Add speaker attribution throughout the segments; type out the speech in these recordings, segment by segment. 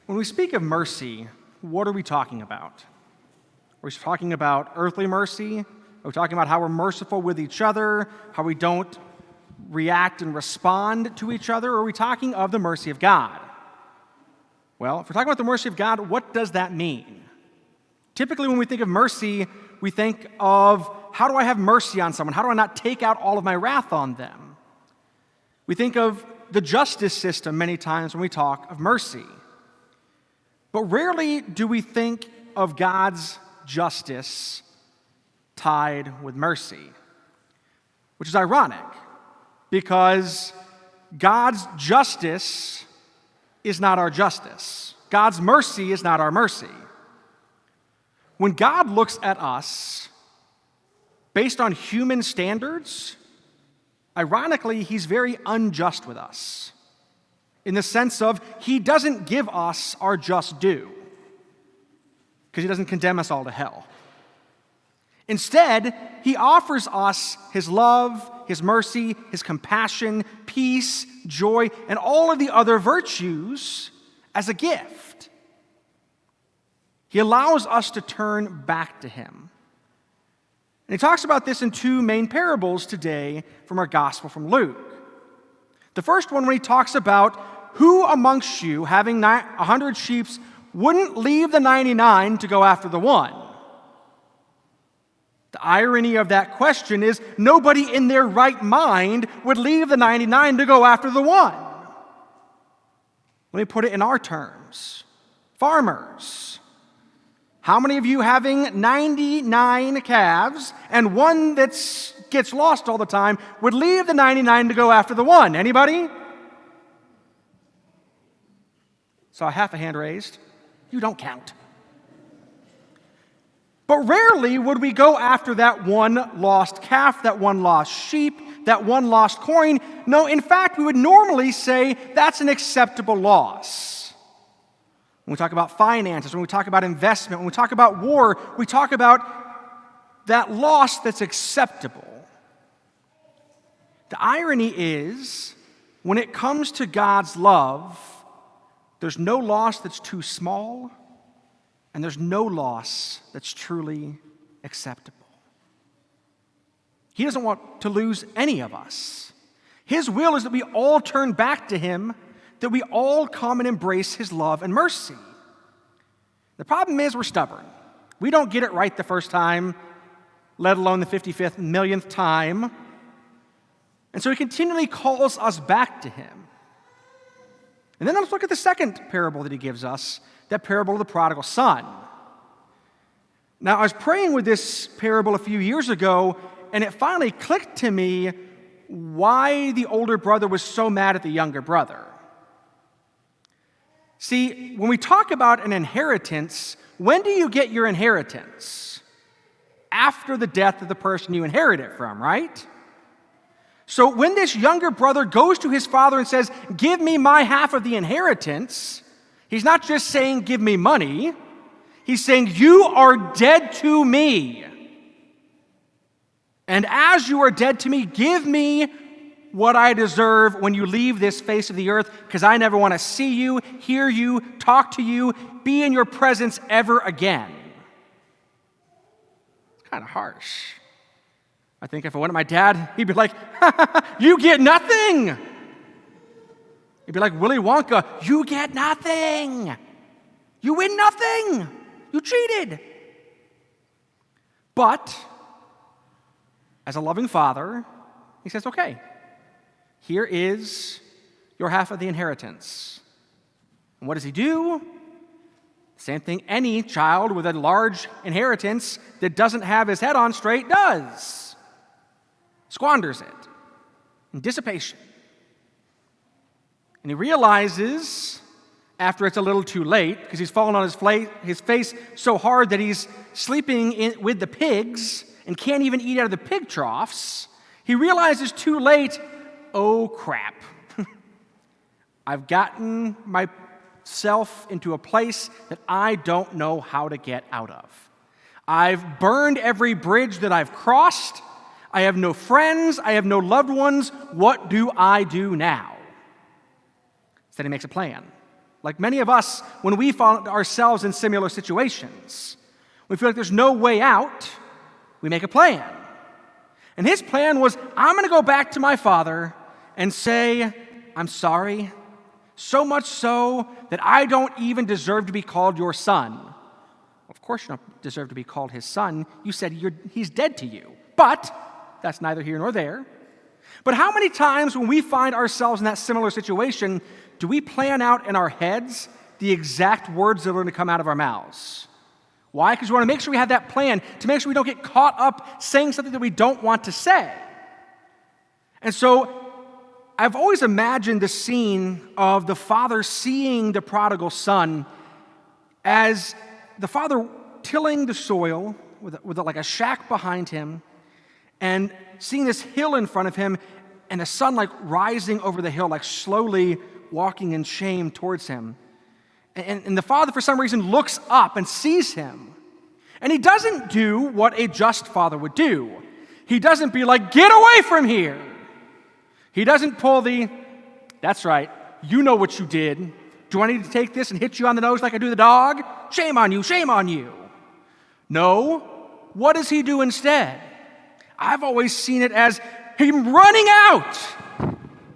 Speaker 1: When we speak of mercy, what are we talking about? Are we talking about earthly mercy? Are we talking about how we're merciful with each other, how we don't react and respond to each other? Or are we talking of the mercy of God? Well, if we're talking about the mercy of God, what does that mean? Typically, when we think of mercy, we think of how do I have mercy on someone? How do I not take out all of my wrath on them? We think of the justice system many times when we talk of mercy. But rarely do we think of God's justice tied with mercy, which is ironic because God's justice is not our justice. God's mercy is not our mercy. When God looks at us based on human standards, ironically, he's very unjust with us in the sense of he doesn't give us our just due because he doesn't condemn us all to hell. Instead, he offers us his love, his mercy, his compassion, peace, joy, and all of the other virtues as a gift. He allows us to turn back to him. And he talks about this in two main parables today from our gospel from Luke. The first one when he talks about who amongst you, having 100 sheep, wouldn't leave the 99 to go after the one? The irony of that question is nobody in their right mind would leave the 99 to go after the one. Let me put it in our terms. Farmers. How many of you having 99 calves and one that gets lost all the time would leave the 99 to go after the one? Anybody? Saw half a hand raised. You don't count. But rarely would we go after that one lost calf, that one lost sheep, that one lost coin. No, in fact, we would normally say that's an acceptable loss. When we talk about finances, when we talk about investment, when we talk about war, we talk about that loss that's acceptable. The irony is, when it comes to God's love, there's no loss that's too small, and there's no loss that's truly acceptable. He doesn't want to lose any of us. His will is that we all turn back to him, that we all come and embrace his love and mercy. The problem is we're stubborn. We don't get it right the first time, let alone the 55th millionth time. And so he continually calls us back to him. And then let's look at the second parable that he gives us, that parable of the prodigal son. Now, I was praying with this parable a few years ago, and it finally clicked to me why the older brother was so mad at the younger brother. See, when we talk about an inheritance, when do you get your inheritance? After the death of the person you inherit it from, right? So when this younger brother goes to his father and says, "Give me my half of the inheritance," he's not just saying, "Give me money." He's saying, "You are dead to me. And as you are dead to me, give me what I deserve when you leave this face of the earth, because I never want to see you, hear you, talk to you, be in your presence ever again." It's kind of harsh. I think if I went to my dad, he'd be like, "You get nothing." He'd be like Willy Wonka, "You get nothing. You win nothing. You cheated." But as a loving father, he says, "Okay, here is your half of the inheritance." And what does he do? Same thing any child with a large inheritance that doesn't have his head on straight does. Squanders it in dissipation. And he realizes, after it's a little too late, because he's fallen on his face so hard that he's sleeping with the pigs and can't even eat out of the pig troughs, he realizes too late, oh crap, I've gotten myself into a place that I don't know how to get out of. I've burned every bridge that I've crossed. I have no friends. I have no loved ones. What do I do now? So then he makes a plan. Like many of us, when we find ourselves in similar situations, we feel like there's no way out, we make a plan. And his plan was, I'm going to go back to my father and say, I'm sorry, so much so that I don't even deserve to be called your son. Of course you don't deserve to be called his son. You said he's dead to you. But that's neither here nor there. But how many times when we find ourselves in that similar situation, do we plan out in our heads the exact words that are going to come out of our mouths? Why? Because we want to make sure we have that plan to make sure we don't get caught up saying something that we don't want to say. And so I've always imagined the scene of the father seeing the prodigal son as the father tilling the soil with like a shack behind him and seeing this hill in front of him and the son like rising over the hill, like slowly walking in shame towards him. And the father, for some reason, looks up and sees him. And he doesn't do what a just father would do. He doesn't be like, get away from here. He doesn't pull that's right, you know what you did. Do I need to take this and hit you on the nose like I do the dog? Shame on you, shame on you. No, what does he do instead? I've always seen it as him running out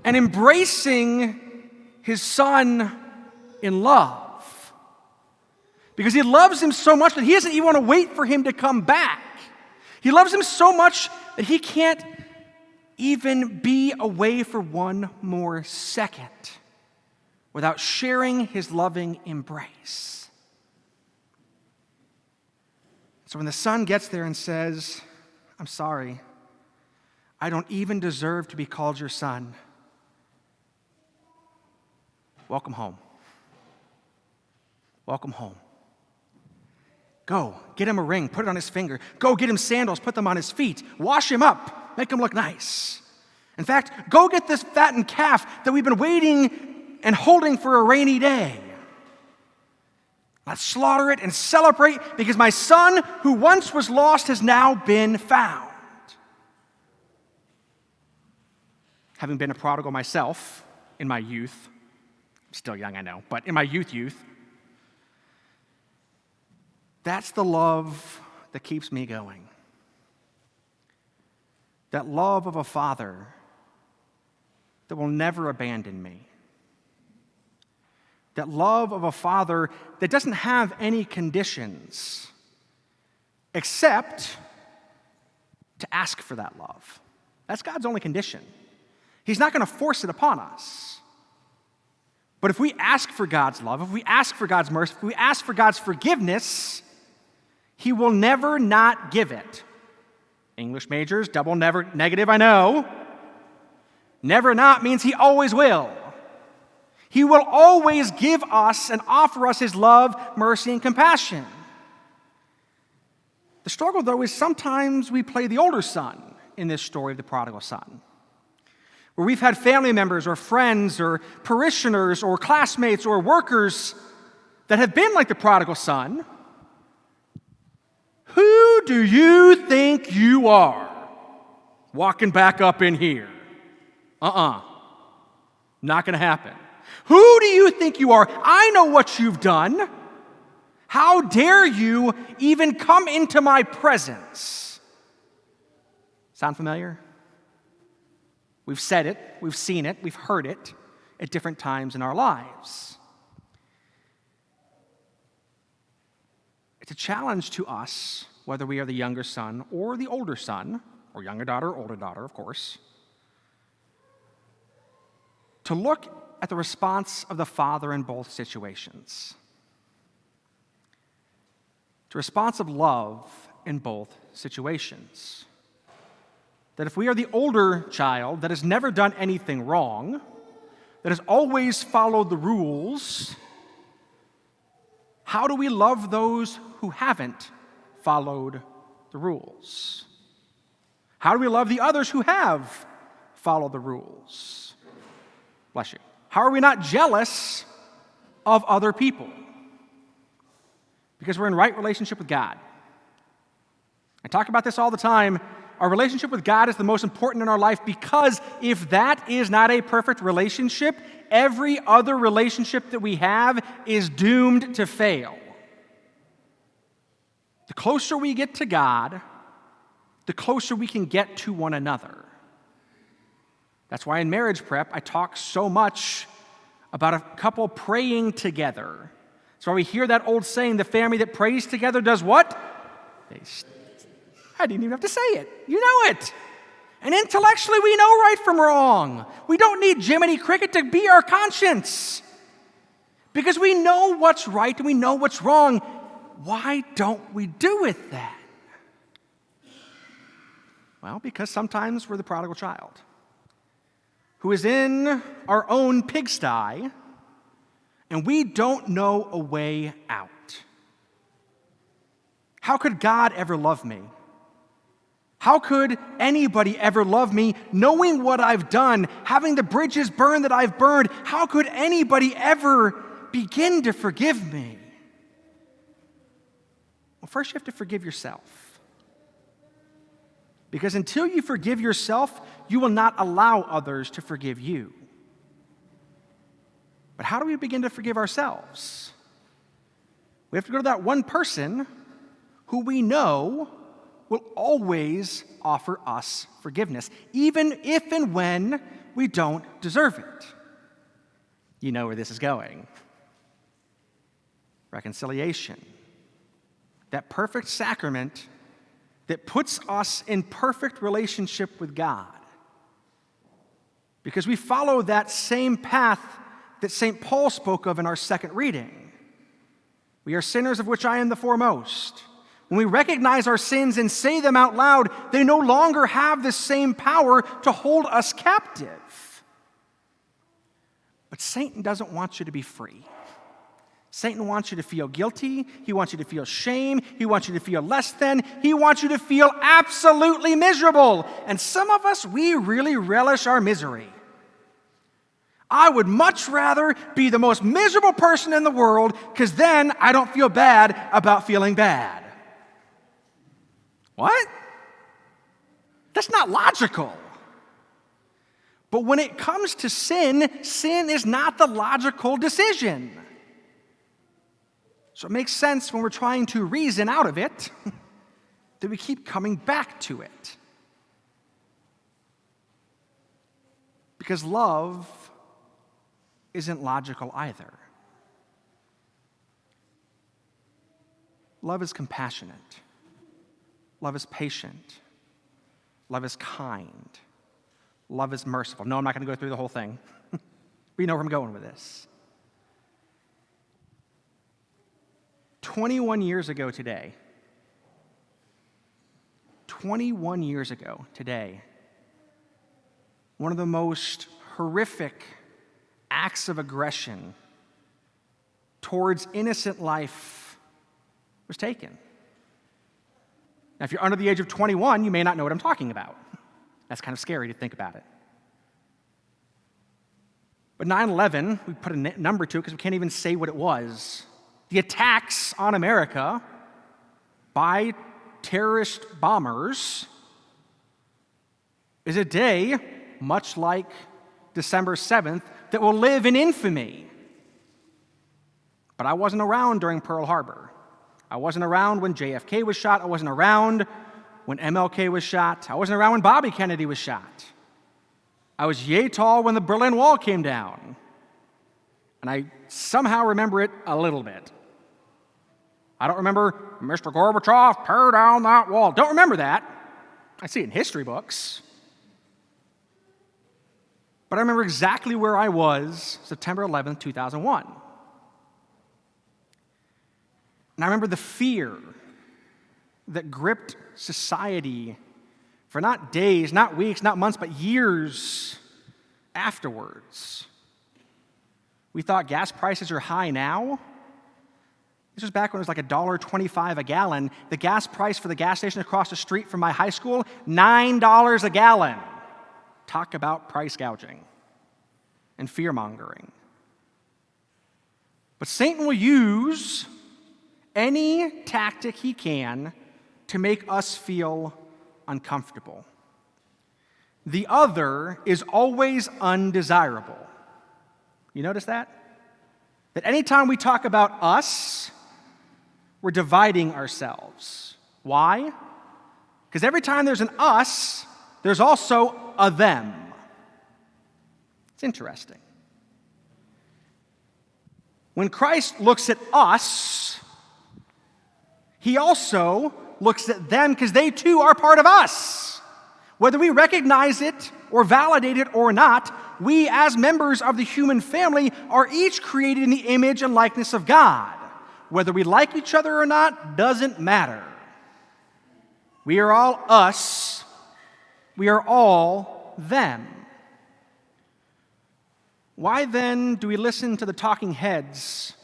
Speaker 1: and embracing his son in love. Because he loves him so much that he doesn't even want to wait for him to come back. He loves him so much that he can't even be away for one more second without sharing his loving embrace. So when the son gets there and says, I'm sorry, I don't even deserve to be called your son, welcome home. Welcome home. Go, get him a ring, put it on his finger. Go get him sandals, put them on his feet. Wash him up, make him look nice. In fact, go get this fattened calf that we've been waiting and holding for a rainy day. Let's slaughter it and celebrate because my son who once was lost has now been found. Having been a prodigal myself in my youth, I'm still young, I know, but in my youth, that's the love that keeps me going. That love of a father that will never abandon me. That love of a father that doesn't have any conditions except to ask for that love. That's God's only condition. He's not going to force it upon us. But if we ask for God's love, if we ask for God's mercy, if we ask for God's forgiveness, He will never not give it. English majors, double never negative, I know. Never not means He always will. He will always give us and offer us His love, mercy, and compassion. The struggle, though, is sometimes we play the older son in this story of the prodigal son, where we've had family members or friends or parishioners or classmates or workers that have been like the prodigal son. Who do you think you are walking back up in here? Not going to happen. Who do you think you are? I know what you've done. How dare you even come into my presence? Sound familiar? We've said it, we've seen it, we've heard it at different times in our lives. It's a challenge to us, whether we are the younger son or the older son, or younger daughter or older daughter, of course, to look at the response of the father in both situations. The response of love in both situations. That if we are the older child that has never done anything wrong, that has always followed the rules, how do we love those who haven't followed the rules? How do we love the others who have followed the rules? Bless you. How are we not jealous of other people? Because we're in right relationship with God. I talk about this all the time our relationship with God is the most important in our life, because if that is not a perfect relationship, every other relationship that we have is doomed to fail. The closer we get to God, the closer we can get to one another. That's why in marriage prep, I talk so much about a couple praying together. That's why we hear that old saying, the family that prays together does what? I didn't even have to say it. You know it. And intellectually, we know right from wrong. We don't need Jiminy Cricket to be our conscience, because we know what's right and we know what's wrong. Why don't we do it then? Well, because sometimes we're the prodigal child who is in our own pigsty, and we don't know a way out. How could God ever love me? How could anybody ever love me knowing what I've done, having the bridges burned that I've burned? How could anybody ever begin to forgive me? Well, first you have to forgive yourself. Because until you forgive yourself, you will not allow others to forgive you. But how do we begin to forgive ourselves? We have to go to that one person who we know will always offer us forgiveness, even if and when we don't deserve it. You know where this is going. Reconciliation. That perfect sacrament that puts us in perfect relationship with God. Because we follow that same path that St. Paul spoke of in our second reading. We are sinners, of which I am the foremost. When we recognize our sins and say them out loud, they no longer have the same power to hold us captive. But Satan doesn't want you to be free. Satan wants you to feel guilty. He wants you to feel shame. He wants you to feel less than. He wants you to feel absolutely miserable. And some of us, we really relish our misery. I would much rather be the most miserable person in the world, because then I don't feel bad about feeling bad. What? That's not logical. But when it comes to sin, sin is not the logical decision. So it makes sense when we're trying to reason out of it that we keep coming back to it. Because love isn't logical either. Love is compassionate. Love is patient. Love is kind. Love is merciful. No, I'm not going to go through the whole thing. We know where I'm going with this. 21 years ago today, 21 years ago today, one of the most horrific acts of aggression towards innocent life was taken. Now, if you're under the age of 21, you may not know what I'm talking about. That's kind of scary to think about it. But 9/11, we put a number to it because we can't even say what it was. The attacks on America by terrorist bombers is a day, much like December 7th, that will live in infamy. But I wasn't around during Pearl Harbor. I wasn't around when JFK was shot. I wasn't around when MLK was shot. I wasn't around when Bobby Kennedy was shot. I was yay tall when the Berlin Wall came down. And I somehow remember it a little bit. I don't remember Mr. Gorbachev, tear down that wall. Don't remember that. I see it in history books. But I remember exactly where I was September 11th, 2001. And I remember the fear that gripped society for not days, not weeks, not months, but years afterwards. We thought gas prices are high now. This was back when it was like $1.25 a gallon. The gas price for the gas station across the street from my high school, $9 a gallon. Talk about price gouging and fear-mongering. But Satan will use any tactic he can to make us feel uncomfortable. The other is always undesirable. You notice that? That anytime we talk about us, we're dividing ourselves. Why? Because every time there's an us, there's also a them. It's interesting. When Christ looks at us, he also looks at them because they too are part of us. Whether we recognize it or validate it or not, we as members of the human family are each created in the image and likeness of God. Whether we like each other or not doesn't matter. We are all us. We are all them. Why then do we listen to the talking heads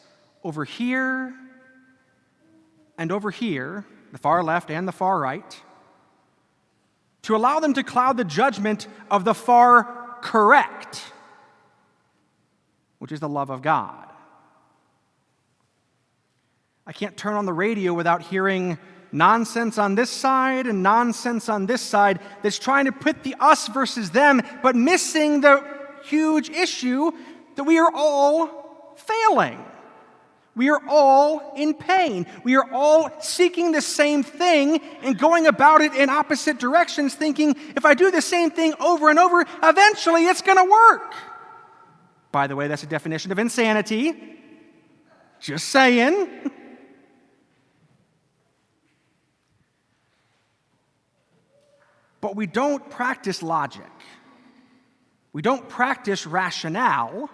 Speaker 1: over here and over here, the far left and the far right, to allow them to cloud the judgment of the far correct, which is the love of God? I can't turn on the radio without hearing nonsense on this side and nonsense on this side that's trying to put the us versus them, but missing the huge issue that we are all failing. We are all in pain. We are all seeking the same thing and going about it in opposite directions, thinking if I do the same thing over and over, eventually it's going to work. By the way, that's a definition of insanity. Just saying. But we don't practice logic. We don't practice rationale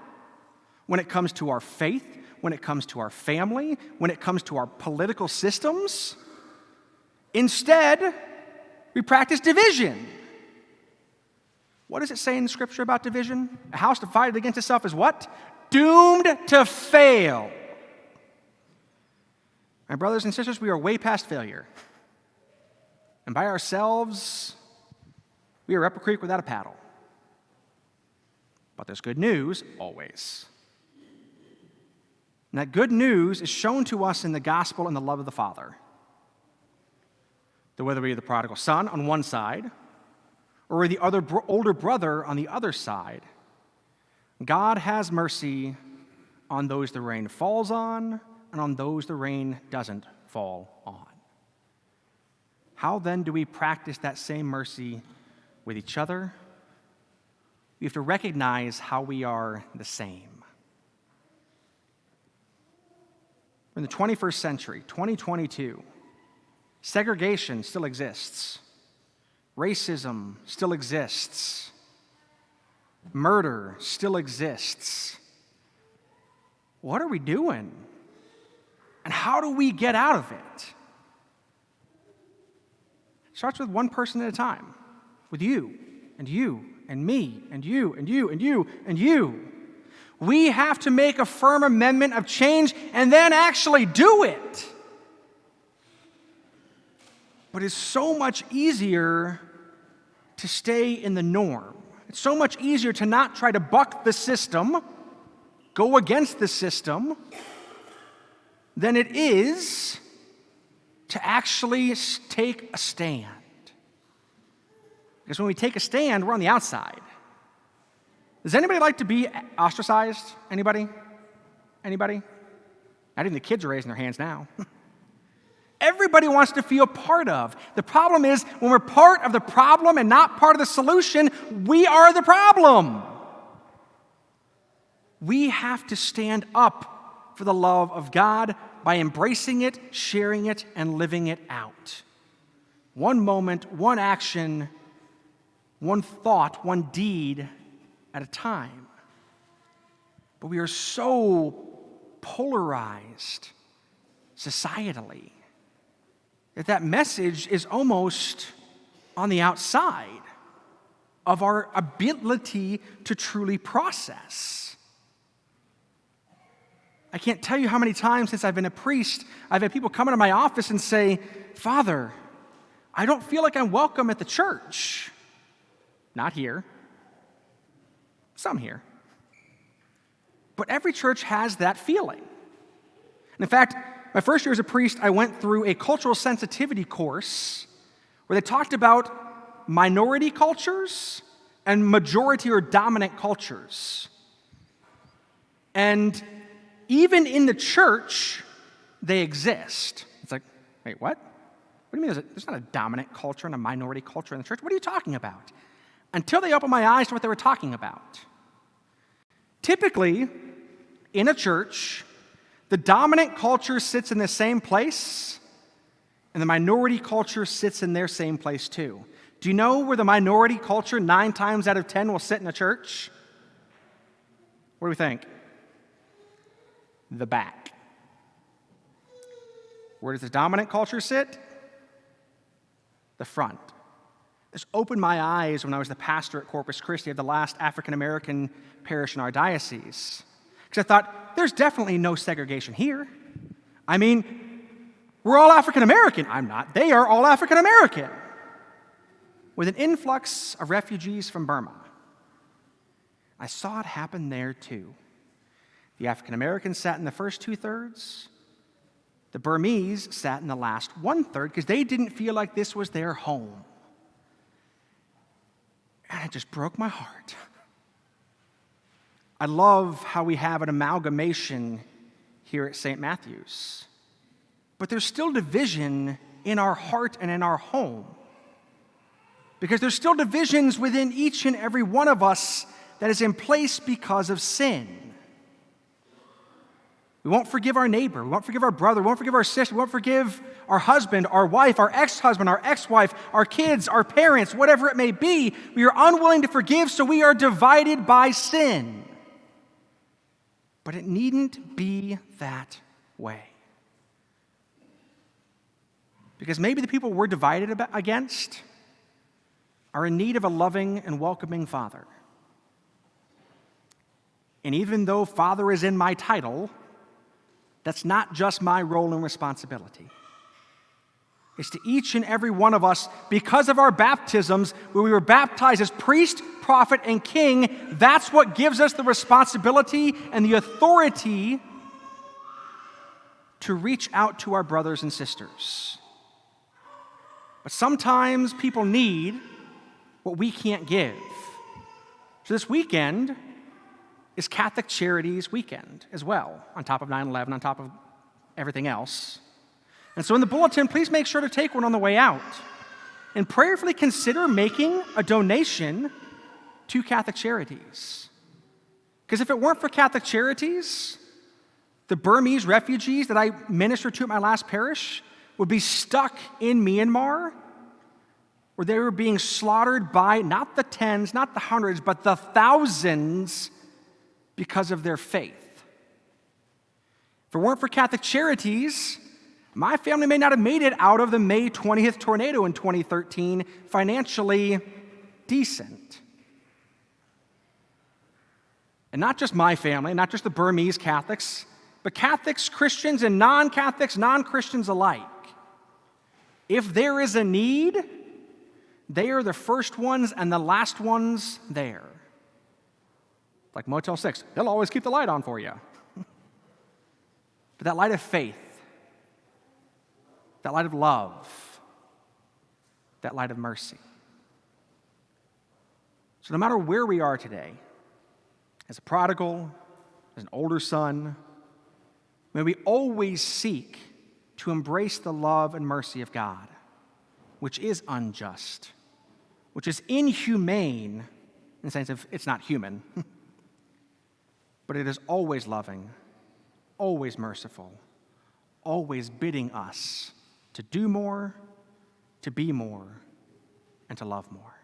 Speaker 1: when it comes to our faith, when it comes to our family, when it comes to our political systems. Instead, we practice division. What does it say in the scripture about division? A house divided against itself is what? Doomed to fail. My brothers and sisters, we are way past failure. And by ourselves, we are up a creek without a paddle. But there's good news always. And that good news is shown to us in the gospel and the love of the Father. That whether we are the prodigal son on one side or the other older brother on the other side, God has mercy on those the rain falls on and on those the rain doesn't fall on. How then do we practice that same mercy with each other? We have to recognize how we are the same. In the 21st century, 2022, segregation still exists. Racism still exists. Murder still exists. What are we doing? And how do we get out of it? It starts with one person at a time, with you and you and me and you and you and you and you. We have to make a firm amendment of change and then actually do it. But it's so much easier to stay in the norm. It's so much easier to not try to buck the system, go against the system, than it is to actually take a stand. Because when we take a stand, we're on the outside. Does anybody like to be ostracized? Anybody? Anybody? Not even the kids are raising their hands now. Everybody wants to feel part of. The problem is, when we're part of the problem and not part of the solution, we are the problem. We have to stand up for the love of God by embracing it, sharing it, and living it out. One moment, one action, one thought, one deed at a time. But we are so polarized societally that message is almost on the outside of our ability to truly process. I can't tell you how many times since I've been a priest, I've had people come into my office and say, "Father, I don't feel like I'm welcome at the church." Not here. Some here. But every church has that feeling. And in fact, my first year as a priest, I went through a cultural sensitivity course where they talked about minority cultures and majority or dominant cultures. And even in the church, they exist. It's like, wait, what? What do you mean there's not a dominant culture and a minority culture in the church? What are you talking about? Until they opened my eyes to what they were talking about. Typically, in a church, the dominant culture sits in the same place, and the minority culture sits in their same place too. Do you know where the minority culture 9 times out of 10 will sit in a church? What do we think? The back. Where does the dominant culture sit? The front. This opened my eyes when I was the pastor at Corpus Christi of the last African American parish in our diocese. Because I thought, there's definitely no segregation here. I mean, we're all African American. I'm not. They are all African American. With an influx of refugees from Burma. I saw it happen there too. The African Americans sat in the first 2/3. The Burmese sat in the last 1/3 because they didn't feel like this was their home. And it just broke my heart. I love how we have an amalgamation here at St. Matthew's. But there's still division in our heart and in our home. Because there's still divisions within each and every one of us that is in place because of sin. We won't forgive our neighbor. We won't forgive our brother. We won't forgive our sister. We won't forgive our husband, our wife, our ex-husband, our ex-wife, our kids, our parents, whatever it may be. We are unwilling to forgive, so we are divided by sin. But it needn't be that way. Because maybe the people we're divided against are in need of a loving and welcoming Father. And even though Father is in my title, that's not just my role and responsibility. It's to each and every one of us, because of our baptisms, where we were baptized as priest, prophet, and king, that's what gives us the responsibility and the authority to reach out to our brothers and sisters. But sometimes people need what we can't give. So this weekend is Catholic Charities Weekend as well, on top of 9/11, on top of everything else. And so in the bulletin, please make sure to take one on the way out and prayerfully consider making a donation to Catholic Charities. Because if it weren't for Catholic Charities, the Burmese refugees that I ministered to at my last parish would be stuck in Myanmar, where they were being slaughtered by not the tens, not the hundreds, but the thousands because of their faith. If it weren't for Catholic Charities, my family may not have made it out of the May 20th tornado in 2013 financially decent. And not just my family, not just the Burmese Catholics, but Catholics, Christians, and non-Catholics, non-Christians alike. If there is a need, they are the first ones and the last ones there. Like Motel 6, they'll always keep the light on for you. But that light of faith, that light of love, that light of mercy. So no matter where we are today, as a prodigal, as an older son, may we always seek to embrace the love and mercy of God, which is unjust, which is inhumane in the sense of it's not human, but it is always loving, always merciful, always bidding us to do more, to be more, and to love more.